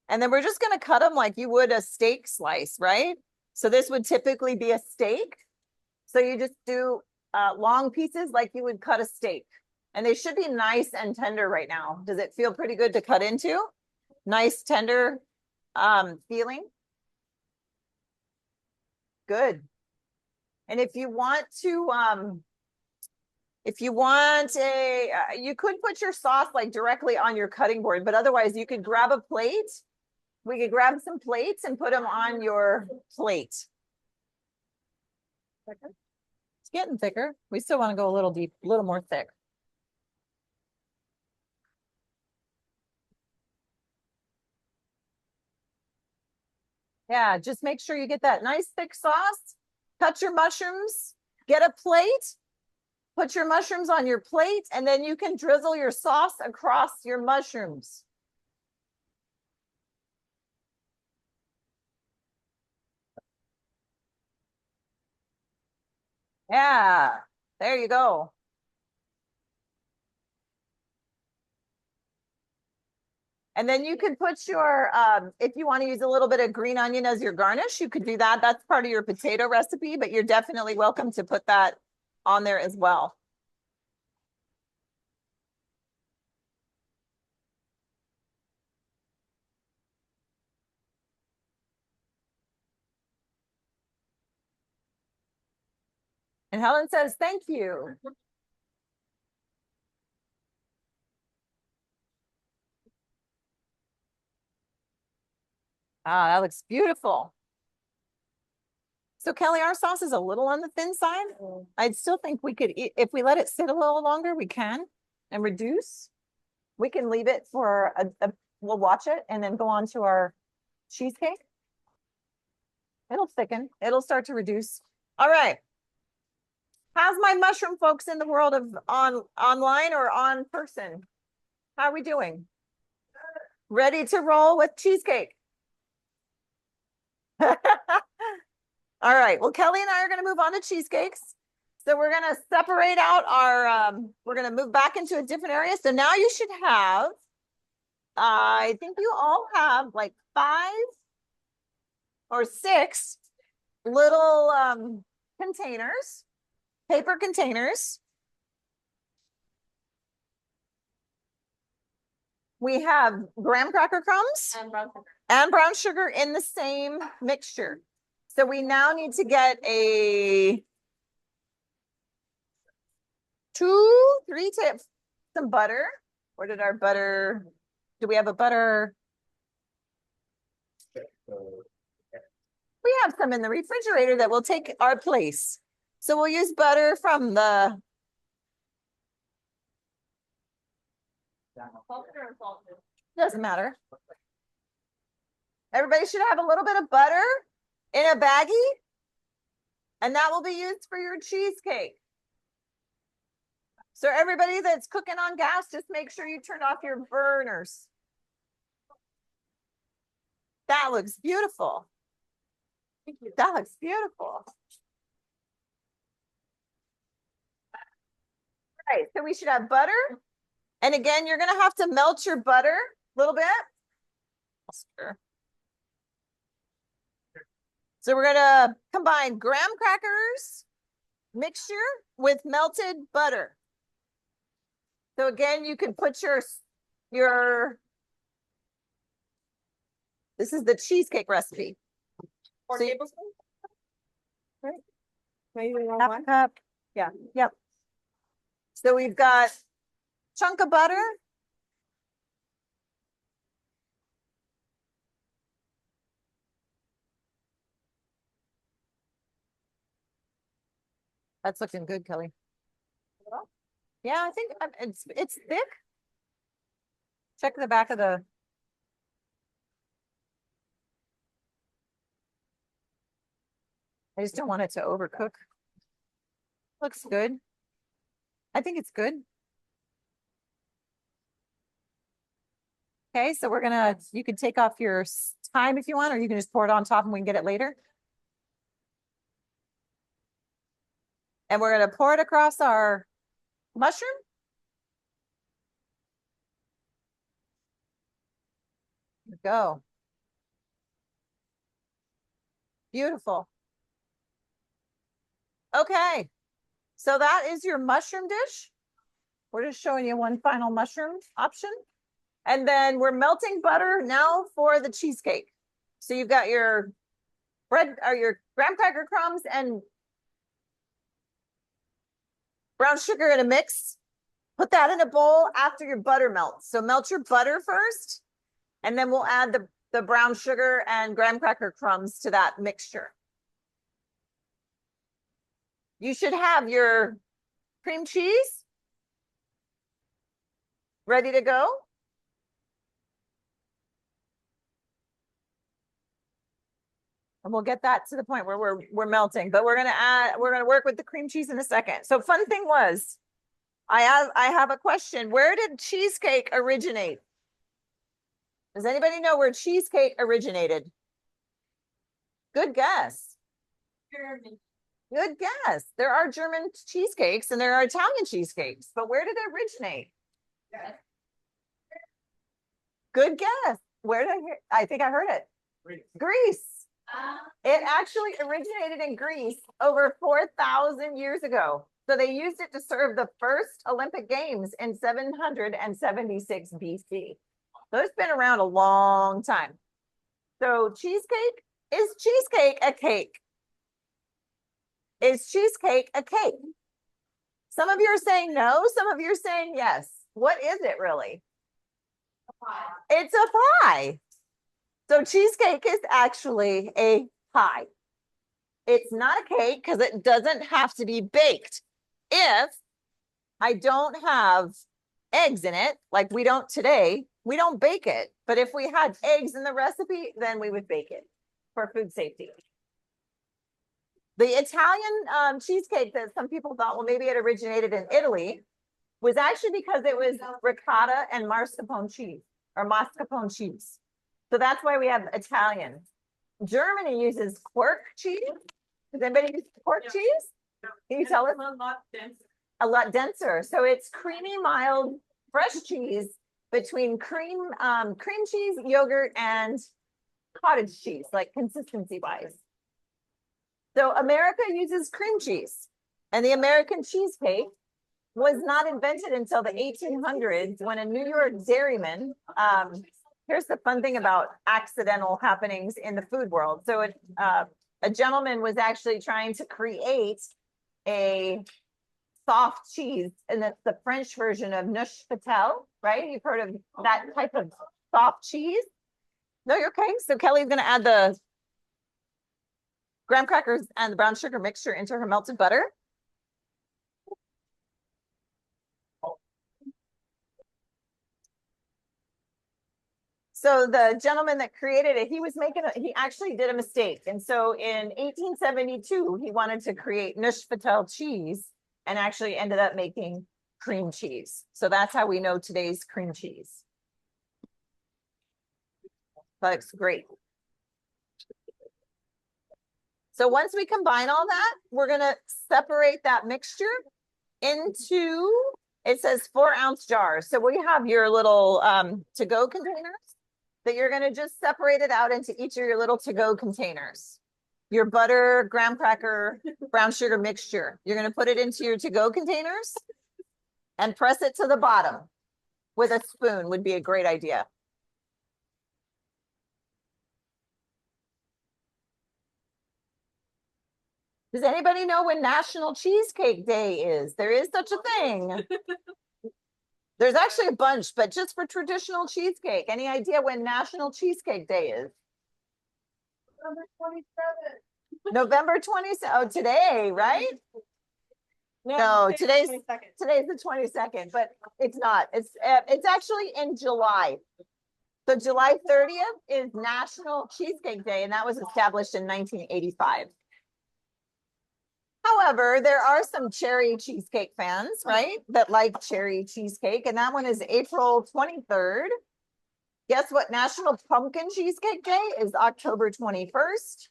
And then we're just going to cut them like you would a steak slice, right? So this would typically be a steak. So you just do long pieces like you would cut a steak. And they should be nice and tender right now. Does it feel pretty good to cut into? Nice, tender feeling. Good. And if you want to, you could put your sauce like directly on your cutting board, but otherwise you could grab a plate. We could grab some plates and put them on your plate. It's getting thicker. We still want to go a little deep, a little more thick. Yeah, just make sure you get that nice thick sauce. Cut your mushrooms, get a plate, put your mushrooms on your plate, and then you can drizzle your sauce across your mushrooms. Yeah, there you go. And then you could put your, if you want to use a little bit of green onion as your garnish, you could do that. That's part of your potato recipe, but you're definitely welcome to put that on there as well. And Helen says, thank you. Ah, that looks beautiful. So Kelly, our sauce is a little on the thin side. I'd still think we could eat, if we let it sit a little longer, we can, and reduce. We can leave it for we'll watch it and then go on to our cheesecake. It'll thicken. It'll start to reduce. All right. How's my mushroom folks in the world of online or on person? How are we doing? Ready to roll with cheesecake? All right, well, Kelly and I are gonna move on to cheesecakes. So we're gonna separate out our, we're gonna move back into a different area. So now you should have, I think you all have like 5 or 6 little containers, paper containers. We have graham cracker crumbs and brown sugar in the same mixture. So we now need to get a 2, 3 tips, some butter. Where did our butter? Do we have a butter? We have some in the refrigerator that will take our place. So we'll use butter from the. Doesn't matter. Everybody should have a little bit of butter in a baggie, and that will be used for your cheesecake. So everybody that's cooking on gas, just make sure you turn off your burners. That looks beautiful. That looks beautiful. All right, so we should have butter. And again, you're gonna have to melt your butter a little bit. Sure. So we're gonna combine graham crackers mixture with melted butter. So again, you can put your, this is the cheesecake recipe. 4 So tablespoons? Right. Maybe half a cup. Yeah, yep. So we've got chunk of butter. That's looking good, Kelly. Yeah, I think it's thick. Check the back of the. I just don't want it to overcook. Looks good. I think it's good. Okay, so we're gonna, you can take off your time if you want, or you can just pour it on top and we can get it later. And we're gonna pour it across our mushroom. There we go. Beautiful. Okay, so that is your mushroom dish. We're just showing you one final mushroom option. And then we're melting butter now for the cheesecake. So you've got your bread or your graham cracker crumbs and brown sugar in a mix. Put that in a bowl after your butter melts. So melt your butter first, and then we'll add the brown sugar and graham cracker crumbs to that mixture. You should have your cream cheese ready to go. And we'll get that to the point where we're melting, but we're gonna work with the cream cheese in a second. So fun thing was, I have a question. Where did cheesecake originate? Does anybody know where cheesecake originated? Good guess. German. Good guess. There are German cheesecakes and there are Italian cheesecakes, but where did it originate? Yes. Good guess. Where did I hear? I think I heard it. Greece. It actually originated in Greece over 4,000 years ago. So they used it to serve the first Olympic Games in 776 BC. So it's been around a long time. So cheesecake, is cheesecake a cake? Is cheesecake a cake? Some of you are saying no, some of you are saying yes. What is it really? It's a pie. So cheesecake is actually a pie. It's not a cake because it doesn't have to be baked. If I don't have eggs in it, like we don't today, we don't bake it. But if we had eggs in the recipe, then we would bake it for food safety. The Italian cheesecake that some people thought, well, maybe it originated in Italy, was actually because it was ricotta and mascarpone cheese or mascarpone cheese. So that's why we have Italian. Germany uses quark cheese. Does anybody use quark cheese? Can you tell us? A lot denser. So it's creamy, mild, fresh cheese between cream cheese, yogurt, and cottage cheese, like consistency wise. So America uses cream cheese, and the American cheesecake was not invented until the 1800s when a New York dairyman, here's the fun thing about accidental happenings in the food world. So a gentleman was actually trying to create a soft cheese, and that's the French version of Neuchâtel, right? You've heard of that type of soft cheese? No, you're okay. So Kelly's going to add the graham crackers and the brown sugar mixture into her melted butter. So the gentleman that created it, he actually did a mistake. And so in 1872, he wanted to create Neuchâtel cheese and actually ended up making cream cheese. So that's how we know today's cream cheese. Looks great. So once we combine all that, we're gonna separate that mixture into, it says 4-ounce jars. So we have your little to-go containers that you're gonna just separate it out into each of your little to-go containers. Your butter, graham cracker, brown sugar mixture. You're gonna put it into your to-go containers and press it to the bottom with a spoon would be a great idea. Does anybody know when National Cheesecake Day is? There is such a thing. There's actually a bunch, but just for traditional cheesecake. Any idea when National Cheesecake Day is? November 27th. November 27th. Oh, today, right? No, today's the 22nd, but it's not. It's actually in July. So July 30th is National Cheesecake Day, and that was established in 1985. However, there are some cherry cheesecake fans, right? That like cherry cheesecake, and that one is April 23rd. Guess what? National Pumpkin Cheesecake Day is October 21st,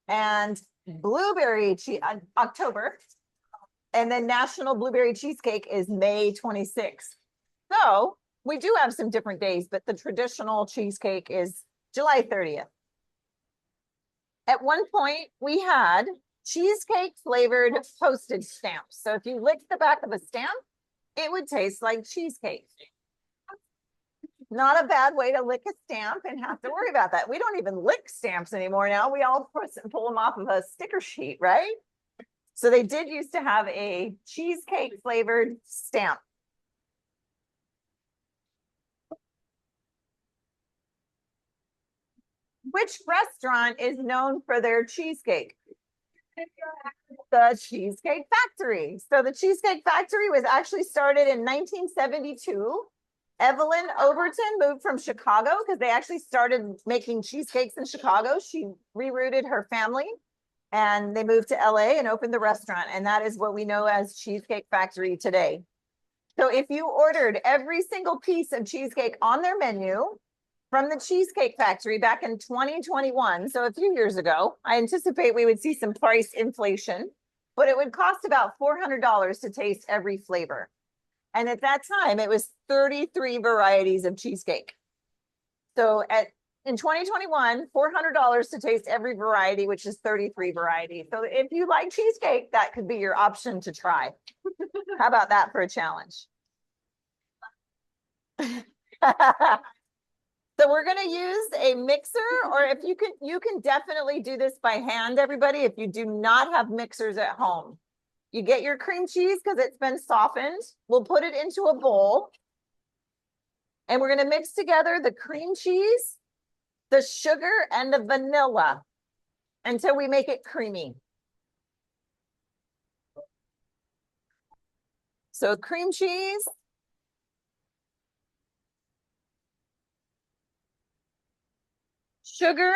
and blueberry October, and then National Blueberry Cheesecake is May 26th. So we do have some different days, but the traditional cheesecake is July 30th. At one point, we had cheesecake flavored postage stamps. So if you licked the back of a stamp, it would taste like cheesecake. Not a bad way to lick a stamp and have to worry about that. We don't even lick stamps anymore now. We all pull them off of a sticker sheet, right? So they did used to have a cheesecake flavored stamp. Which restaurant is known for their cheesecake? The Cheesecake Factory. So the Cheesecake Factory was actually started in 1972. Evelyn Overton moved from Chicago because they actually started making cheesecakes in Chicago. She rerouted her family and they moved to LA and opened the restaurant. And that is what we know as Cheesecake Factory today. So if you ordered every single piece of cheesecake on their menu from the Cheesecake Factory back in 2021, so a few years ago, I anticipate we would see some price inflation, but it would cost about $400 to taste every flavor. And at that time, it was 33 varieties of cheesecake. So in 2021, $400 to taste every variety, which is 33 varieties. So if you like cheesecake, that could be your option to try. How about that for a challenge? So we're going to use a mixer, or if you can definitely do this by hand, everybody, if you do not have mixers at home. You get your cream cheese because it's been softened. We'll put it into a bowl. And we're going to mix together the cream cheese, the sugar, and the vanilla until we make it creamy. So cream cheese. Sugar.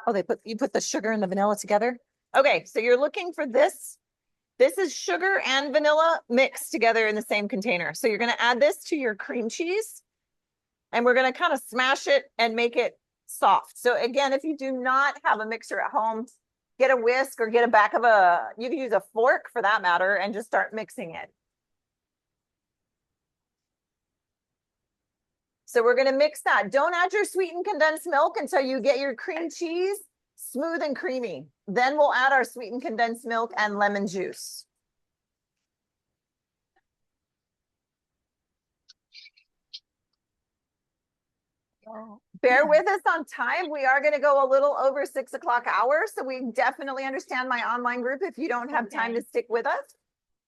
Oh, you put the sugar and the vanilla together? Okay, so you're looking for this. This is sugar and vanilla mixed together in the same container. So you're gonna add this to your cream cheese and we're gonna kind of smash it and make it soft. So again, if you do not have a mixer at home, get a whisk or get you can use a fork for that matter and just start mixing it. So we're gonna mix that. Don't add your sweetened condensed milk until you get your cream cheese smooth and creamy. Then we'll add our sweetened condensed milk and lemon juice. Bear with us on time. We are going to go a little over 6 o'clock hour. So we definitely understand my online group if you don't have time to stick with us.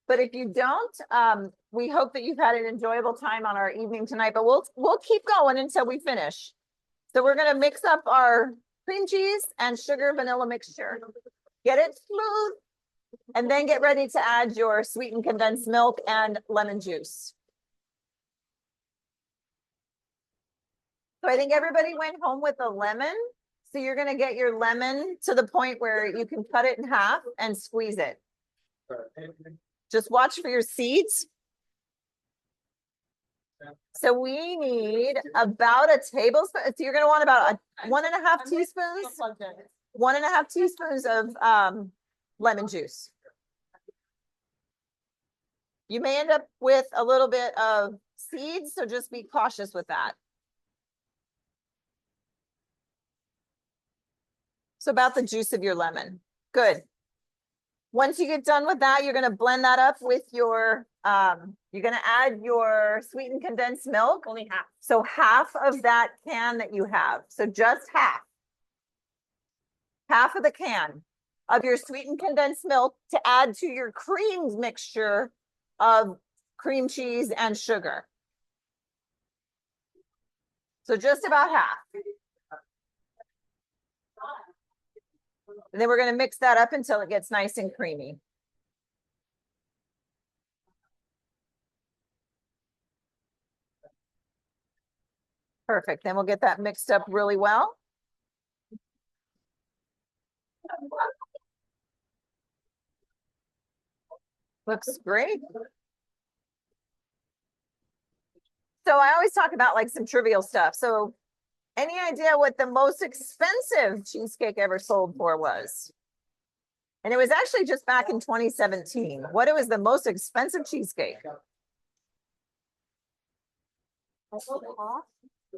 But if you don't, we hope that you've had an enjoyable time on our evening tonight, but we'll keep going until we finish. So we're going to mix up our cream cheese and sugar vanilla mixture. Get it smooth and then get ready to add your sweetened condensed milk and lemon juice. So I think everybody went home with a lemon. So you're going to get your lemon to the point where you can cut it in half and squeeze it. Just watch for your seeds. So we need about a tablespoon. So you're going to want about 1.5 teaspoons. 1.5 teaspoons of lemon juice. You may end up with a little bit of seeds, so just be cautious with that. So about the juice of your lemon. Good. Once you get done with that, you're going to blend that up with your, you're going to add your sweetened condensed milk. Only half. So half of that can that you have. So just half. Half of the can of your sweetened condensed milk to add to your cream mixture of cream cheese and sugar. So just about half. And then we're going to mix that up until it gets nice and creamy. Perfect. Then we'll get that mixed up really well. Looks great. So I always talk about like some trivial stuff. So any idea what the most expensive cheesecake ever sold for was? And it was actually just back in 2017. What it was the most expensive cheesecake?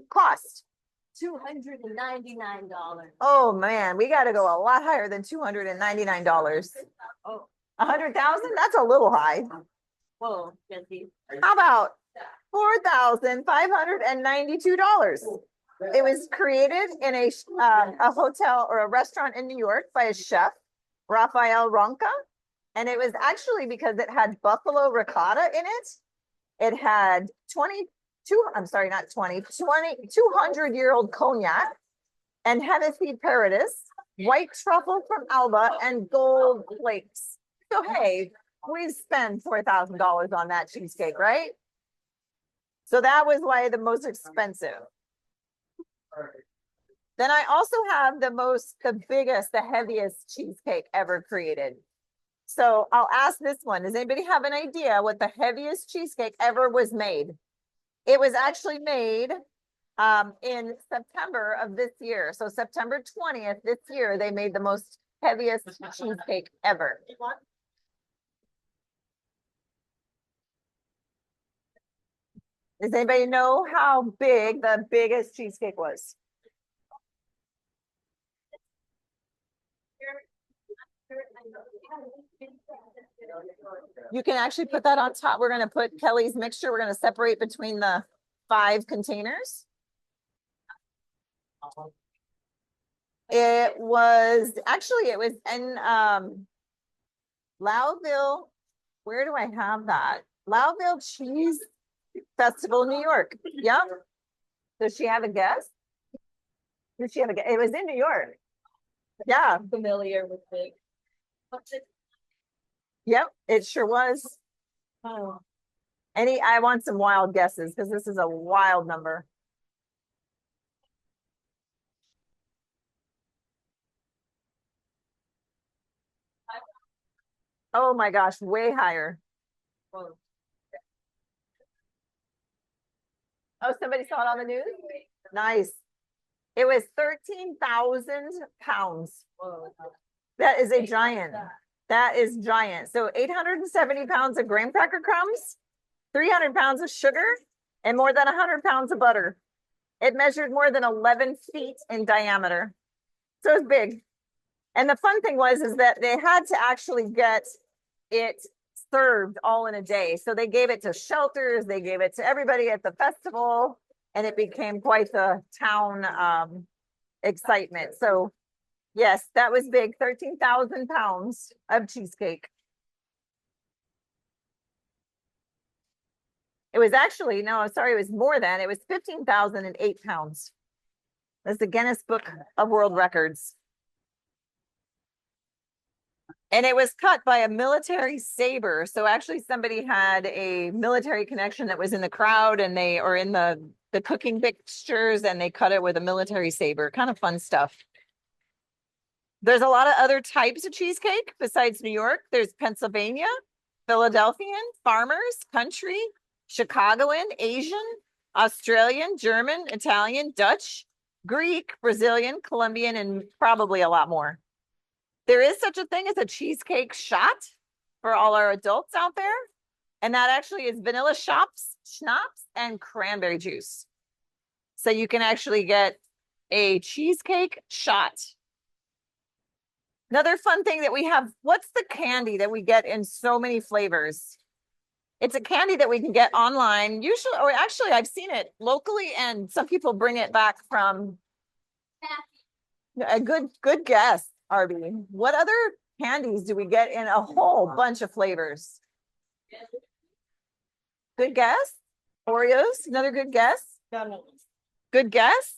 Cost. $299. Oh man, we got to go a lot higher than $299. Oh, 100,000? That's a little high. whoa, Jesse. How about $4,592? It was created in a hotel or a restaurant in New York by a chef, Raphael Ronca. And it was actually because it had buffalo ricotta in it. It had 200-year-old cognac and Hennessy Paradis, white truffle from Alba, and gold flakes. So, hey, we spent $4,000 on that cheesecake, right? So that was why the most expensive. Then I also have the biggest, the heaviest cheesecake ever created. So I'll ask this one. Does anybody have an idea what the heaviest cheesecake ever was made? It was actually made in September of this year. So September 20th this year, they made the most heaviest cheesecake ever. Does anybody know how big the biggest cheesecake was? You can actually put that on top. We're going to put Kelly's mixture. We're going to separate between the 5 containers. It was in Loudville. Where do I have that? Loudville Cheese Festival, New York. Yep. Does she have a guess? Did she have a guess? It was in New York. Yeah. Familiar with it. Yep, it sure was. Oh. I want some wild guesses because this is a wild number. Oh my gosh, way higher. Whoa. Oh, somebody saw it on the news? Nice. It was 13,000 pounds. Whoa. That is a giant. That is giant. So 870 pounds of graham cracker crumbs, 300 pounds of sugar, and more than 100 pounds of butter. It measured more than 11 feet in diameter. So it's big. And the fun thing was, is that they had to actually get it served all in a day. So they gave it to shelters, they gave it to everybody at the festival, and it became quite the town excitement. So yes, that was big. 13,000 pounds of cheesecake. It was actually, no, sorry, it was more than, it was 15,008 pounds. That's the Guinness Book of World Records. And it was cut by a military saber. So actually somebody had a military connection that was in the crowd and they, or in the cooking mixtures, and they cut it with a military saber. Kind of fun stuff. There's a lot of other types of cheesecake besides New York. There's Pennsylvania, Philadelphian, farmers, country, Chicagoan, Asian, Australian, German, Italian, Dutch, Greek, Brazilian, Colombian, and probably a lot more. There is such a thing as a cheesecake shot for all our adults out there. And that actually is vanilla schnapps, and cranberry juice. So you can actually get a cheesecake shot. Another fun thing that we have, what's the candy that we get in so many flavors? It's a candy that we can get online, usually, or actually I've seen it locally, and some people bring it back from a good guess, Arby. What other candies do we get in a whole bunch of flavors? Good guess? Oreos, another good guess? Good guess?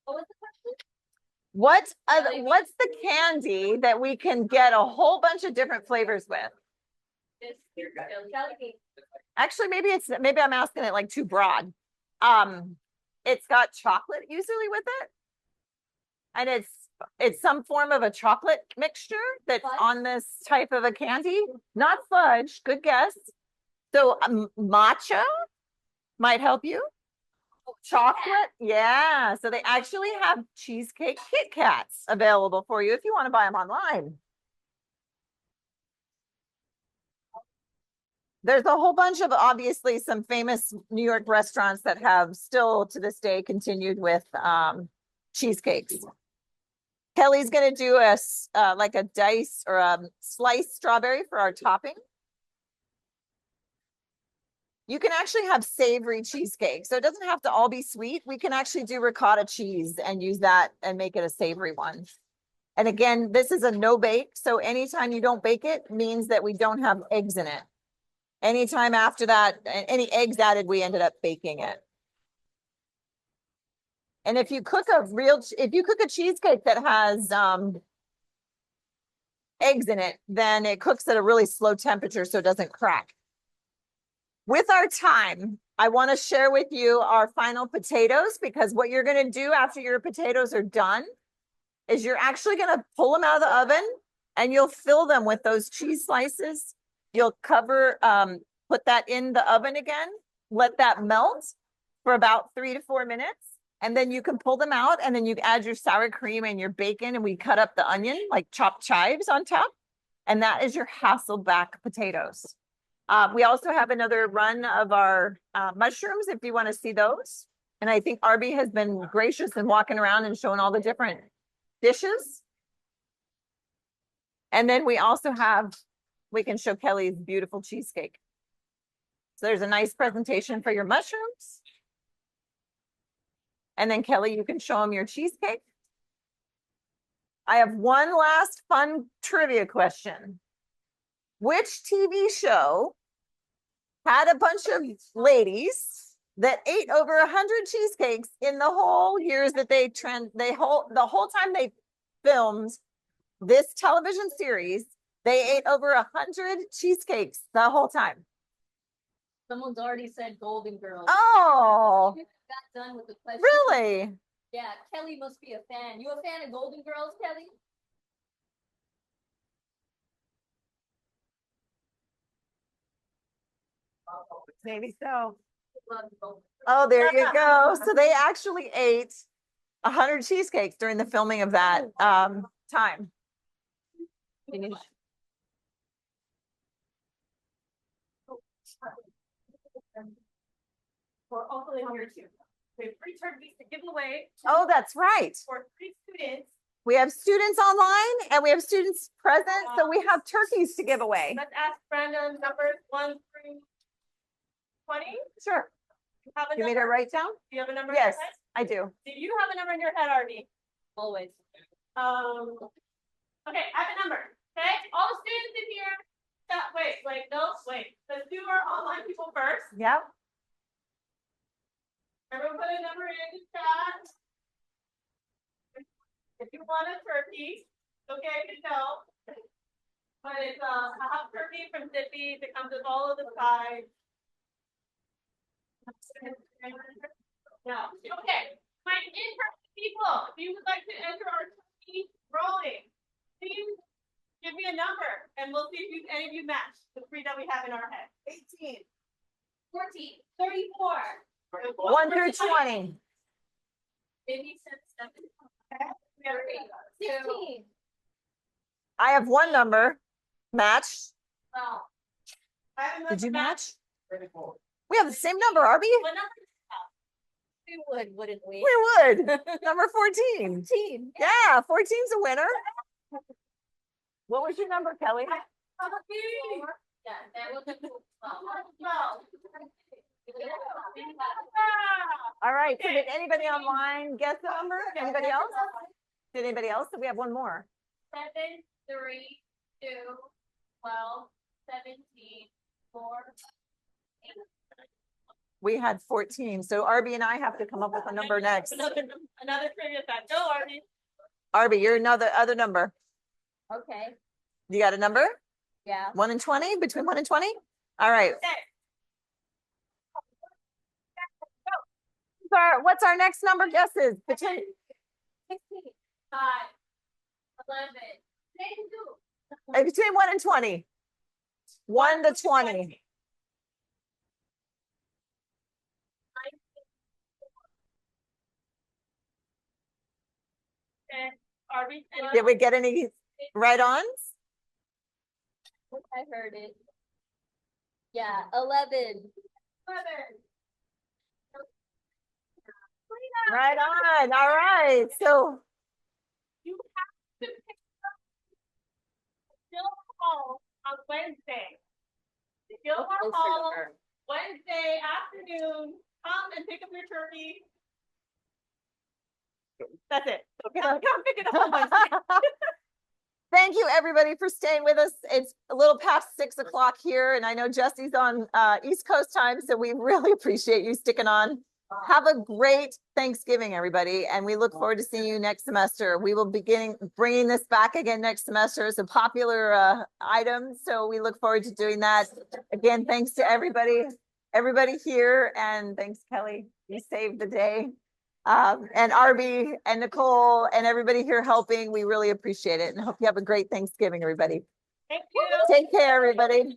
What was the question? What's the candy that we can get a whole bunch of different flavors with? Actually, maybe I'm asking it like too broad. It's got chocolate usually with it. And it's some form of a chocolate mixture that's on this type of a candy. Not fudge, good guess. So matcha might help you. Chocolate, yeah. So they actually have cheesecake Kit Kats available for you if you want to buy them online. There's a whole bunch of, obviously, some famous New York restaurants that have still to this day continued with cheesecakes. Kelly's going to do like a dice or a sliced strawberry for our topping. You can actually have savory cheesecake. So it doesn't have to all be sweet. We can actually do ricotta cheese and use that and make it a savory one. And again, this is a no bake. So anytime you don't bake it means that we don't have eggs in it. Anytime after that, any eggs added, we ended up baking it. And if you cook a cheesecake that has eggs in it, then it cooks at a really slow temperature so it doesn't crack. With our time, I want to share with you our final potatoes, because what you're going to do after your potatoes are done is you're actually going to pull them out of the oven and you'll fill them with those cheese slices. You'll put that in the oven again, let that melt for about 3 to 4 minutes. And then you can pull them out, and then you add your sour cream and your bacon, and we cut up the onion, like chopped chives on top. And that is your Hasselback potatoes. We also have another run of our mushrooms if you want to see those. And I think Arby has been gracious in walking around and showing all the different dishes. And then we also we can show Kelly's beautiful cheesecake. So there's a nice presentation for your mushrooms. And then Kelly, you can show them your cheesecake. I have one last fun trivia question. Which TV show had a bunch of ladies that ate over 100 cheesecakes in the whole years that the whole time they filmed this television series? They ate over 100 cheesecakes the whole time. Someone's already said Golden Girls. Oh, Got done with the question. really? Yeah, Kelly must be a fan. You a fan of Golden Girls, Kelly? Maybe so. Love golden. Oh, there you go. So they actually ate 100 cheesecakes during the filming of that time. You need- We're also in here too. We have free turkeys to give away Oh, that's right. for 3 students. We have students online and we have students present, so we have turkeys to give away. Let's ask random numbers 1 through 20. Sure. Have a You made number? it write down? Do you have a number Yes, in your head? I do. Do you have a number in your head, Arby? Always. Okay, I have a number. Okay, all the students in here. Wait. Let's do our online people first. Yep. Everyone put a number in the chat. If you want a turkey, okay, to know. But it's a half turkey from Zippy that comes with all of the sides. No, okay. My in-person people, if you would like to enter our turkey drawing, please give me a number and we'll see if any of you match the 3 that we have in our head. 18. 14, 34. 1 through 20. Maybe 7. We have 16. I have one number. Match. Wow. Did you match? We have the same number, Arby. What number? We would, wouldn't we? We would. Number 14. 14. Yeah, 14's a winner. What was your number, Kelly? Yeah, that was a cool. All right. So did anybody online guess the number? Anybody else? Did anybody else? We have one more. 7, 3, 2, 12, 17, 4. We had 14. So Arby and I have to come up with a number next. Another trivia fact. Go, Arby. Arby, you're another other number. Okay. You got a number? Yeah. 1 and 20? Between 1 and 20? All right. Okay. What's our next number guesses? Between 16. 5. 11. 22. between 1 and 20. 1 to 20. And Arby. Did we get any right-ons? I heard it. Yeah, 11. 11. Right on. All right. So You have to pick up Gilmore Hall on Wednesday. The Gilmore Hall, Wednesday afternoon. Come and pick up your turkey. That's it. Okay, come pick it up on Wednesday. thank you everybody for staying with us. It's a little past 6 o'clock here, and I know Jesse's on East Coast time, so we really appreciate you sticking on. Have a great Thanksgiving, everybody, and we look forward to seeing you next semester. We will be bringing this back again next semester. It's a popular item, so we look forward to doing that. Again, thanks to everybody here, and thanks, Kelly. You saved the day. And Arby and Nicole and everybody here helping. We really appreciate it, and hope you have a great Thanksgiving, everybody. Thank you. Take care, everybody.